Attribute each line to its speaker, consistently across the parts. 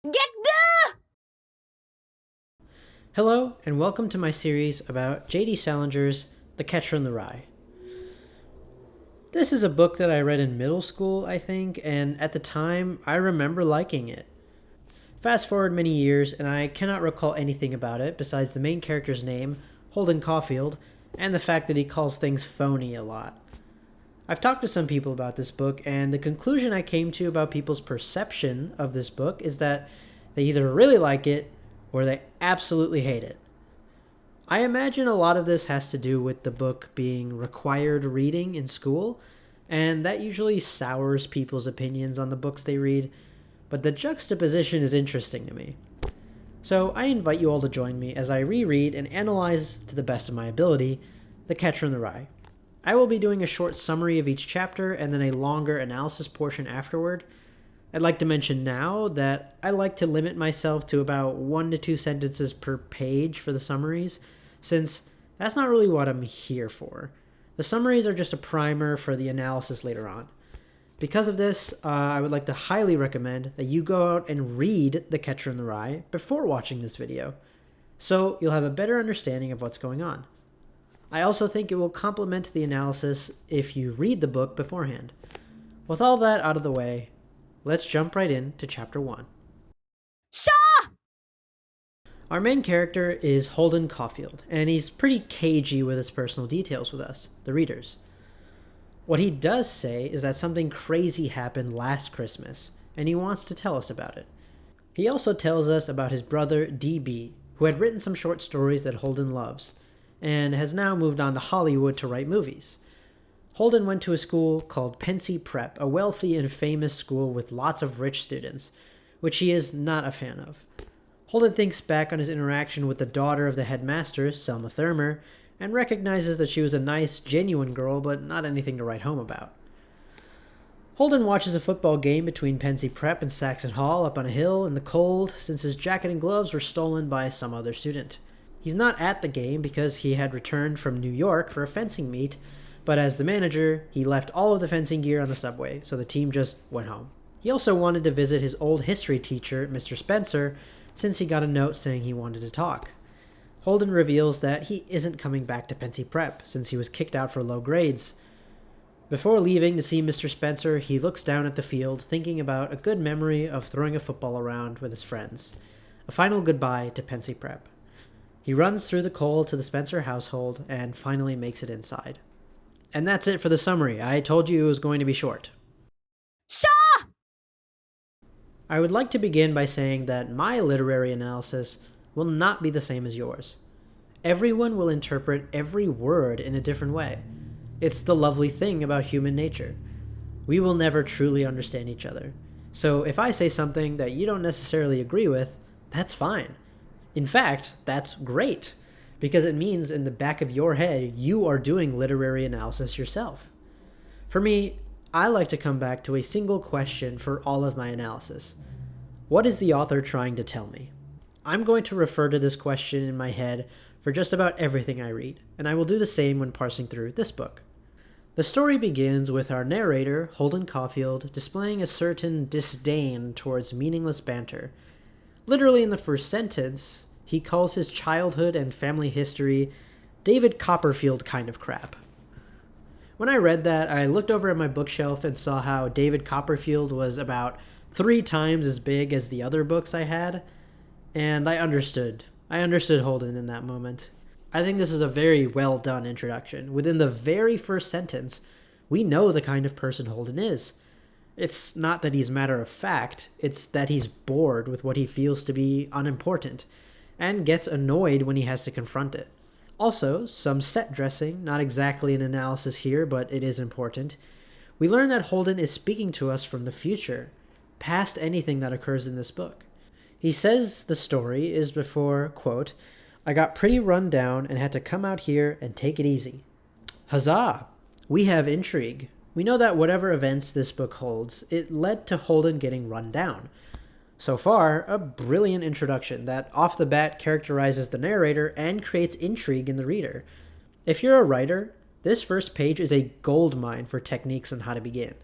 Speaker 1: Get the...
Speaker 2: Hello, and welcome to my series about J.D. Salinger's The Catcher in the Rye. This is a book that I read in middle school, I think, and at the time, I remember liking it. Fast forward many years, and I cannot recall anything about it besides the main character's name, Holden Caulfield, and the fact that he calls things phony a lot. I've talked to some people about this book, and the conclusion I came to about people's perception of this book is that they either really like it or they absolutely hate it. I imagine a lot of this has to do with the book being required reading in school, and that usually sours people's opinions on the books they read, but the juxtaposition is interesting to me. So I invite you all to join me as I reread and analyze, to the best of my ability, The Catcher in the Rye. I will be doing a short summary of each chapter and then a longer analysis portion afterward. I'd like to mention now that I like to limit myself to about 1 to 2 sentences per page for the summaries, since that's not really what I'm here for. The summaries are just a primer for the analysis later on. Because of this, I would like to highly recommend that you go out and read The Catcher in the Rye before watching this video, so you'll have a better understanding of what's going on. I also think it will complement the analysis if you read the book beforehand. With all that out of the way, let's jump right into Chapter 1.
Speaker 1: Shaw!
Speaker 2: Our main character is Holden Caulfield, and he's pretty cagey with his personal details with us, the readers. What he does say is that something crazy happened last Christmas, and he wants to tell us about it. He also tells us about his brother, D.B., who had written some short stories that Holden loves, and has now moved on to Hollywood to write movies. Holden went to a school called Pensy Prep, a wealthy and famous school with lots of rich students, which he is not a fan of. Holden thinks back on his interaction with the daughter of the headmaster, Selma Thurmer, and recognizes that she was a nice, genuine girl, but not anything to write home about. Holden watches a football game between Pensy Prep and Saxon Hall up on a hill in the cold, since his jacket and gloves were stolen by some other student. He's not at the game because he had returned from New York for a fencing meet, but as the manager, he left all of the fencing gear on the subway, so the team just went home. He also wanted to visit his old history teacher, Mr. Spencer, since he got a note saying he wanted to talk. Holden reveals that he isn't coming back to Pensy Prep since he was kicked out for low grades. Before leaving to see Mr. Spencer, he looks down at the field, thinking about a good memory of throwing a football around with his friends. A final goodbye to Pensy Prep. He runs through the cold to the Spencer household and finally makes it inside. And that's it for the summary. I told you it was going to be short.
Speaker 1: Shaw!
Speaker 2: I would like to begin by saying that my literary analysis will not be the same as yours. Everyone will interpret every word in a different way. It's the lovely thing about human nature. We will never truly understand each other. So if I say something that you don't necessarily agree with, that's fine. In fact, that's great, because it means in the back of your head you are doing literary analysis yourself. For me, I like to come back to a single question for all of my analysis. What is the author trying to tell me? I'm going to refer to this question in my head for just about everything I read, and I will do the same when parsing through this book. The story begins with our narrator, Holden Caulfield, displaying a certain disdain towards meaningless banter. Literally in the first sentence, he calls his childhood and family history David Copperfield kind of crap. When I read that, I looked over at my bookshelf and saw how David Copperfield was about 3 times as big as the other books I had, and I understood. I understood Holden in that moment. I think this is a very well done introduction. Within the very first sentence, we know the kind of person Holden is. It's not that he's matter of fact, it's that he's bored with what he feels to be unimportant, and gets annoyed when he has to confront it. Also, some set dressing, not exactly an analysis here, but it is important. We learn that Holden is speaking to us from the future, past anything that occurs in this book. He says the story is before, quote, I got pretty run down and had to come out here and take it easy. Huzzah! We have intrigue. We know that whatever events this book holds, it led to Holden getting run down. So far, a brilliant introduction that off the bat characterizes the narrator and creates intrigue in the reader. If you're a writer, this first page is a goldmine for techniques on how to begin.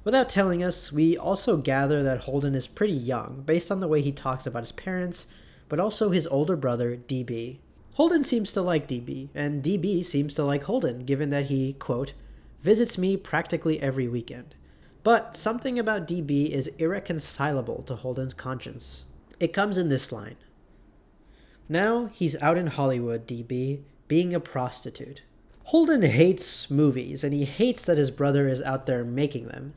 Speaker 2: Without telling us, we also gather that Holden is pretty young, based on the way he talks about his parents, but also his older brother, DB. Holden seems to like DB, and DB seems to like Holden, given that he, quote, visits me practically every weekend. But something about DB is irreconcilable to Holden's conscience. It comes in this line. Now he's out in Hollywood, DB, being a prostitute. Holden hates movies, and he hates that his brother is out there making them.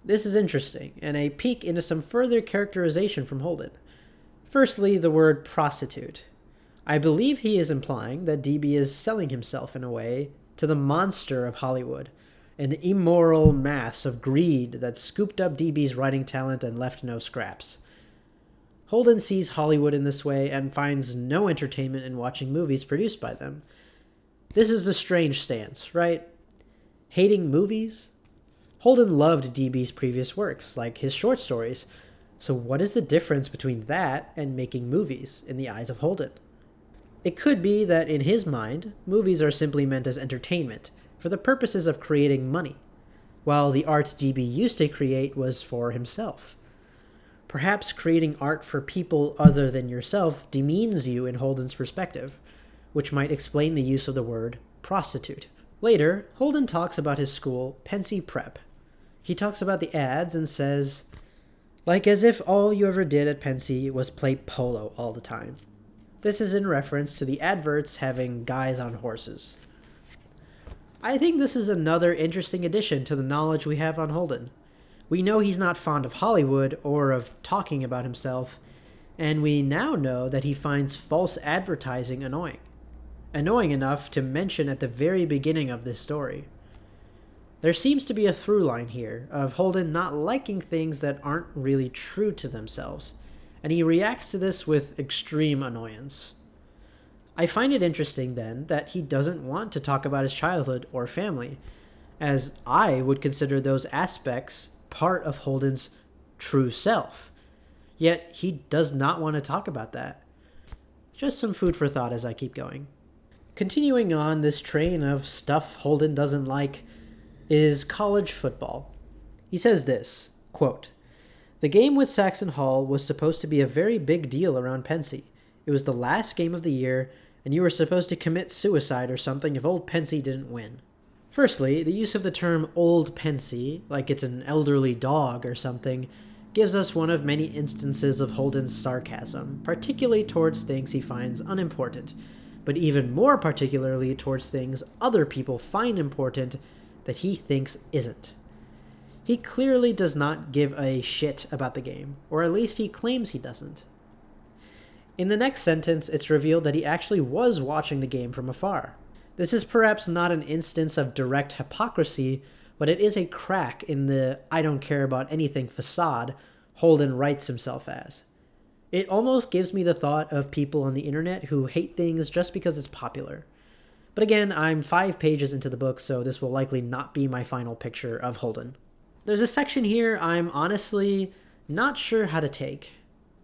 Speaker 2: This is interesting, and a peek into some further characterization from Holden. Firstly, the word prostitute. I believe he is implying that DB is selling himself in a way to the monster of Hollywood, an immoral mass of greed that scooped up DB's writing talent and left no scraps. Holden sees Hollywood in this way and finds no entertainment in watching movies produced by them. This is a strange stance, right? Hating movies? Holden loved DB's previous works, like his short stories, so what is the difference between that and making movies in the eyes of Holden? It could be that in his mind, movies are simply meant as entertainment, for the purposes of creating money, while the art DB used to create was for himself. Perhaps creating art for people other than yourself demeans you in Holden's perspective, which might explain the use of the word prostitute. Later, Holden talks about his school, Pensy Prep. He talks about the ads and says, like as if all you ever did at Pensy was play polo all the time. This is in reference to the adverts having guys on horses. I think this is another interesting addition to the knowledge we have on Holden. We know he's not fond of Hollywood or of talking about himself, and we now know that he finds false advertising annoying. Annoying enough to mention at the very beginning of this story. There seems to be a through line here of Holden not liking things that aren't really true to themselves, and he reacts to this with extreme annoyance. I find it interesting, then, that he doesn't want to talk about his childhood or family, as I would consider those aspects part of Holden's true self. Yet he does not want to talk about that. Just some food for thought as I keep going. Continuing on this train of stuff Holden doesn't like is college football. He says this, quote, the game with Saxon Hall was supposed to be a very big deal around Pensy. It was the last game of the year, and you were supposed to commit suicide or something if Old Pensy didn't win. Firstly, the use of the term Old Pensy, like it's an elderly dog or something, gives us one of many instances of Holden's sarcasm, particularly towards things he finds unimportant, but even more particularly towards things other people find important that he thinks isn't. He clearly does not give a shit about the game, or at least he claims he doesn't. In the next sentence, it's revealed that he actually was watching the game from afar. This is perhaps not an instance of direct hypocrisy, but it is a crack in the I don't care about anything facade Holden writes himself as. It almost gives me the thought of people on the internet who hate things just because it's popular. But again, I'm 5 pages into the book, so this will likely not be my final picture of Holden. There's a section here I'm honestly not sure how to take.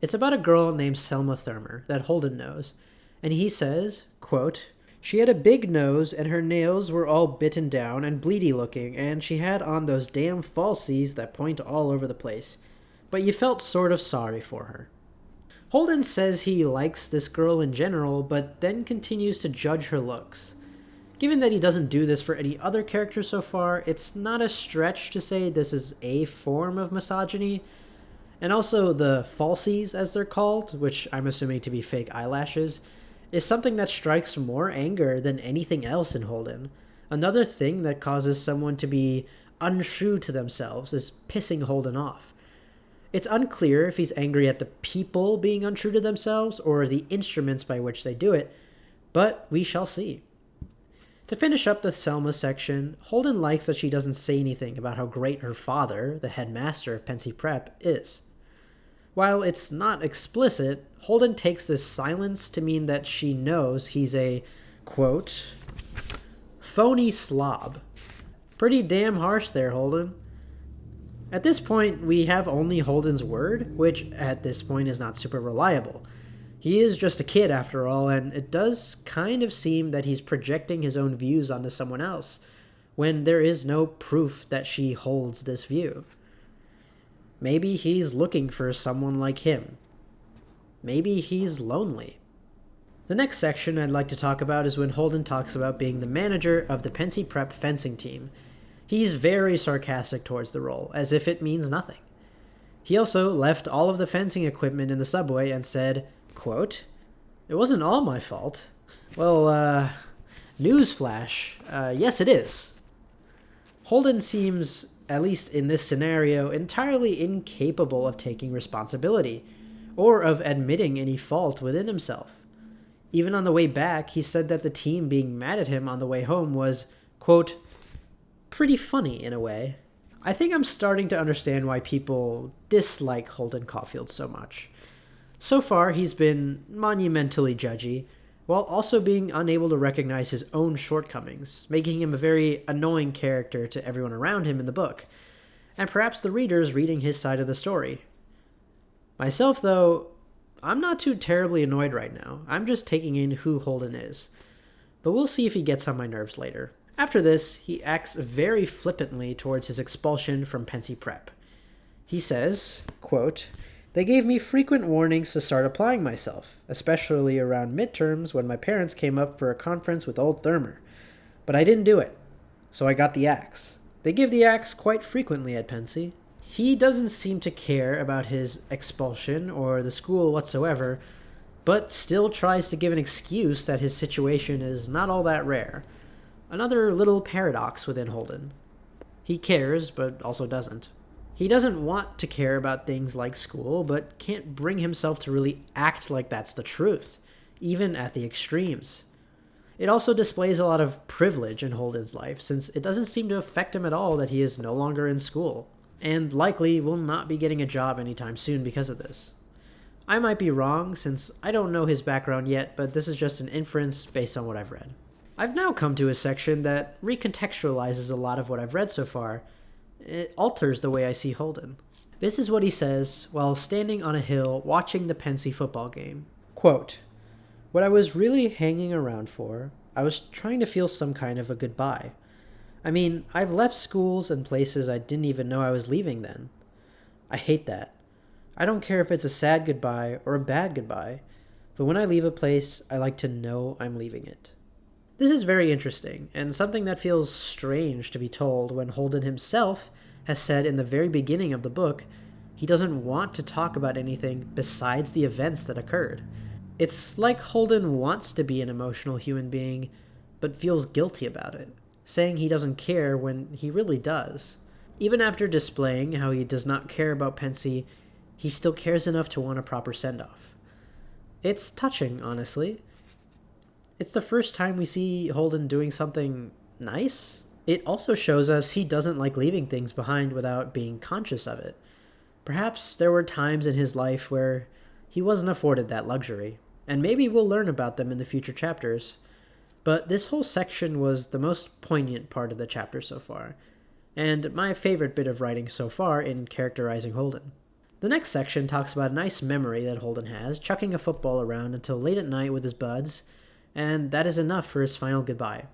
Speaker 2: It's about a girl named Selma Thurmer that Holden knows, and he says, quote, she had a big nose and her nails were all bitten down and bleedy looking, and she had on those damn falsies that point all over the place. But you felt sort of sorry for her. Holden says he likes this girl in general, but then continues to judge her looks. Given that he doesn't do this for any other character so far, it's not a stretch to say this is a form of misogyny. And also the falsies, as they're called, which I'm assuming to be fake eyelashes, is something that strikes more anger than anything else in Holden. Another thing that causes someone to be untrue to themselves is pissing Holden off. It's unclear if he's angry at the people being untrue to themselves or the instruments by which they do it, but we shall see. To finish up the Selma section, Holden likes that she doesn't say anything about how great her father, the headmaster of Pensy Prep, is. While it's not explicit, Holden takes this silence to mean that she knows he's a, quote, phony slob. Pretty damn harsh there, Holden. At this point, we have only Holden's word, which at this point is not super reliable. He is just a kid after all, and it does kind of seem that he's projecting his own views onto someone else, when there is no proof that she holds this view. Maybe he's looking for someone like him. Maybe he's lonely. The next section I'd like to talk about is when Holden talks about being the manager of the Pensy Prep fencing team. He's very sarcastic towards the role, as if it means nothing. He also left all of the fencing equipment in the subway and said, quote, "It wasn't all my fault." Well, newsflash, yes it is. Holden seems, at least in this scenario, entirely incapable of taking responsibility, or of admitting any fault within himself. Even on the way back, he said that the team being mad at him on the way home was, quote, "pretty funny in a way." I think I'm starting to understand why people dislike Holden Caulfield so much. So far, he's been monumentally judgy, while also being unable to recognize his own shortcomings, making him a very annoying character to everyone around him in the book, and perhaps the readers reading his side of the story. Myself, though, I'm not too terribly annoyed right now. I'm just taking in who Holden is. But we'll see if he gets on my nerves later. After this, he acts very flippantly towards his expulsion from Pensy Prep. He says, quote, "They gave me frequent warnings to start applying myself, especially around midterms when my parents came up for a conference with old Thermer. But I didn't do it, so I got the axe. They give the axe quite frequently at Pensy." He doesn't seem to care about his expulsion or the school whatsoever, but still tries to give an excuse that his situation is not all that rare. Another little paradox within Holden. He cares, but also doesn't. He doesn't want to care about things like school, but can't bring himself to really act like that's the truth, even at the extremes. It also displays a lot of privilege in Holden's life, since it doesn't seem to affect him at all that he is no longer in school, and likely will not be getting a job anytime soon because of this. I might be wrong, since I don't know his background yet, but this is just an inference based on what I've read. I've now come to a section that recontextualizes a lot of what I've read so far. It alters the way I see Holden. This is what he says while standing on a hill watching the Pensy football game. Quote, "What I was really hanging around for, I was trying to feel some kind of a goodbye. I mean, I've left schools and places I didn't even know I was leaving then. I hate that. I don't care if it's a sad goodbye or a bad goodbye, but when I leave a place, I like to know I'm leaving it." This is very interesting, and something that feels strange to be told when Holden himself has said in the very beginning of the book he doesn't want to talk about anything besides the events that occurred. It's like Holden wants to be an emotional human being, but feels guilty about it, saying he doesn't care when he really does. Even after displaying how he does not care about Pensy, he still cares enough to want a proper send-off. It's touching, honestly. It's the first time we see Holden doing something nice. It also shows us he doesn't like leaving things behind without being conscious of it. Perhaps there were times in his life where he wasn't afforded that luxury, and maybe we'll learn about them in the future chapters. But this whole section was the most poignant part of the chapter so far, and my favorite bit of writing so far in characterizing Holden. The next section talks about a nice memory that Holden has, chucking a football around until late at night with his buds, and that is enough for his final goodbye.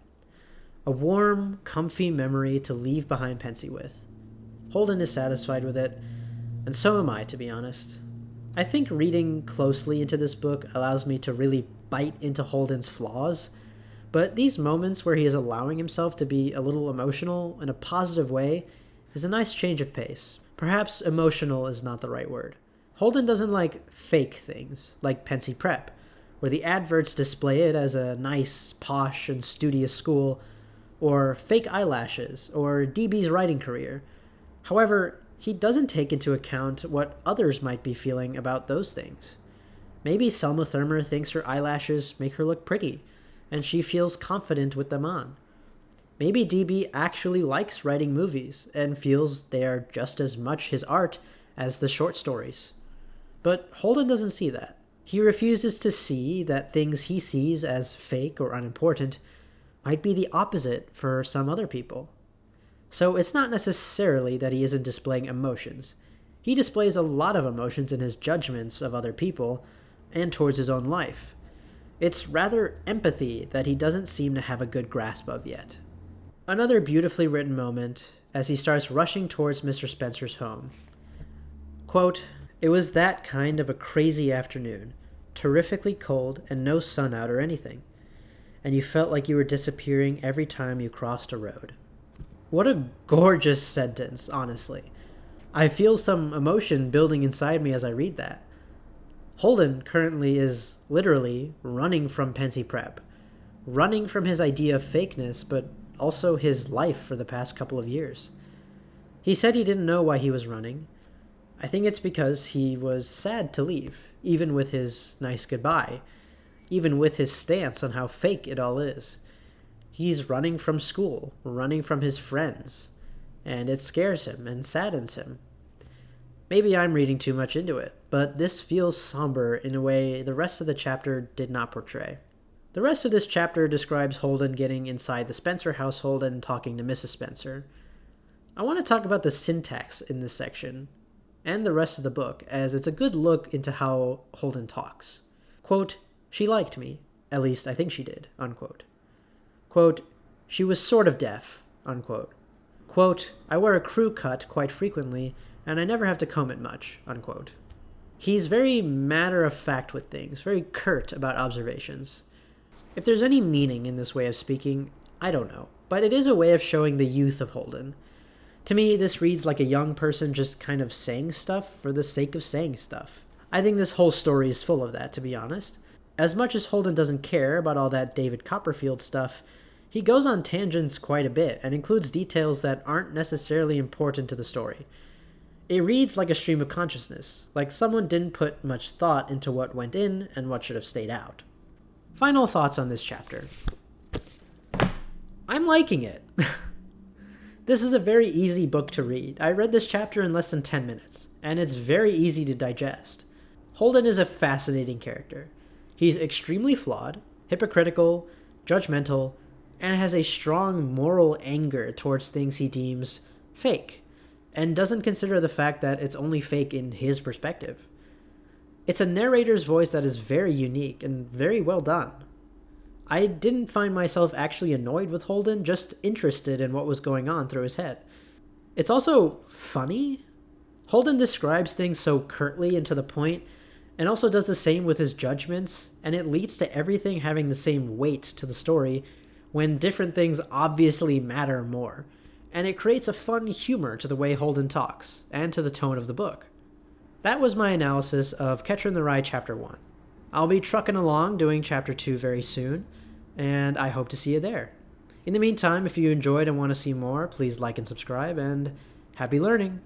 Speaker 2: A warm, comfy memory to leave behind Pensy with. Holden is satisfied with it, and so am I, to be honest. I think reading closely into this book allows me to really bite into Holden's flaws, but these moments where he is allowing himself to be a little emotional in a positive way is a nice change of pace. Perhaps emotional is not the right word. Holden doesn't like fake things, like Pensy Prep, where the adverts display it as a nice, posh, and studious school, or fake eyelashes, or DB's writing career. However, he doesn't take into account what others might be feeling about those things. Maybe Selma Thermer thinks her eyelashes make her look pretty, and she feels confident with them on. Maybe DB actually likes writing movies, and feels they are just as much his art as the short stories. But Holden doesn't see that. He refuses to see that things he sees as fake or unimportant might be the opposite for some other people. So it's not necessarily that he isn't displaying emotions. He displays a lot of emotions in his judgments of other people and towards his own life. It's rather empathy that he doesn't seem to have a good grasp of yet. Another beautifully written moment as he starts rushing towards Mr. Spencer's home. Quote, "It was that kind of a crazy afternoon, terrifically cold and no sun out or anything, and you felt like you were disappearing every time you crossed a road." What a gorgeous sentence, honestly. I feel some emotion building inside me as I read that. Holden currently is literally running from Pensy Prep, running from his idea of fakeness, but also his life for the past couple of years. He said he didn't know why he was running. I think it's because he was sad to leave, even with his nice goodbye, even with his stance on how fake it all is. He's running from school, running from his friends, and it scares him and saddens him. Maybe I'm reading too much into it, but this feels somber in a way the rest of the chapter did not portray. The rest of this chapter describes Holden getting inside the Spencer household and talking to Mrs. Spencer. I want to talk about the syntax in this section, and the rest of the book, as it's a good look into how Holden talks. Quote, "She liked me. At least I think she did." Unquote. Quote, "She was sort of deaf." Unquote. Quote, "I wear a crew cut quite frequently, and I never have to comb it much." Unquote. He's very matter-of-fact with things, very curt about observations. If there's any meaning in this way of speaking, I don't know, but it is a way of showing the youth of Holden. To me, this reads like a young person just kind of saying stuff for the sake of saying stuff. I think this whole story is full of that, to be honest. As much as Holden doesn't care about all that David Copperfield stuff, he goes on tangents quite a bit and includes details that aren't necessarily important to the story. It reads like a stream of consciousness, like someone didn't put much thought into what went in and what should have stayed out. Final thoughts on this chapter. I'm liking it. This is a very easy book to read. I read this chapter in less than 10 minutes, and it's very easy to digest. Holden is a fascinating character. He's extremely flawed, hypocritical, judgmental, and has a strong moral anger towards things he deems fake, and doesn't consider the fact that it's only fake in his perspective. It's a narrator's voice that is very unique and very well done. I didn't find myself actually annoyed with Holden, just interested in what was going on through his head. It's also funny. Holden describes things so curtly and to the point, and also does the same with his judgments, and it leads to everything having the same weight to the story when different things obviously matter more, and it creates a fun humor to the way Holden talks, and to the tone of the book. That was my analysis of Catcher in the Rye Chapter 1. I'll be trucking along doing Chapter 2 very soon, and I hope to see you there. In the meantime, if you enjoyed and want to see more, please like and subscribe, and happy learning!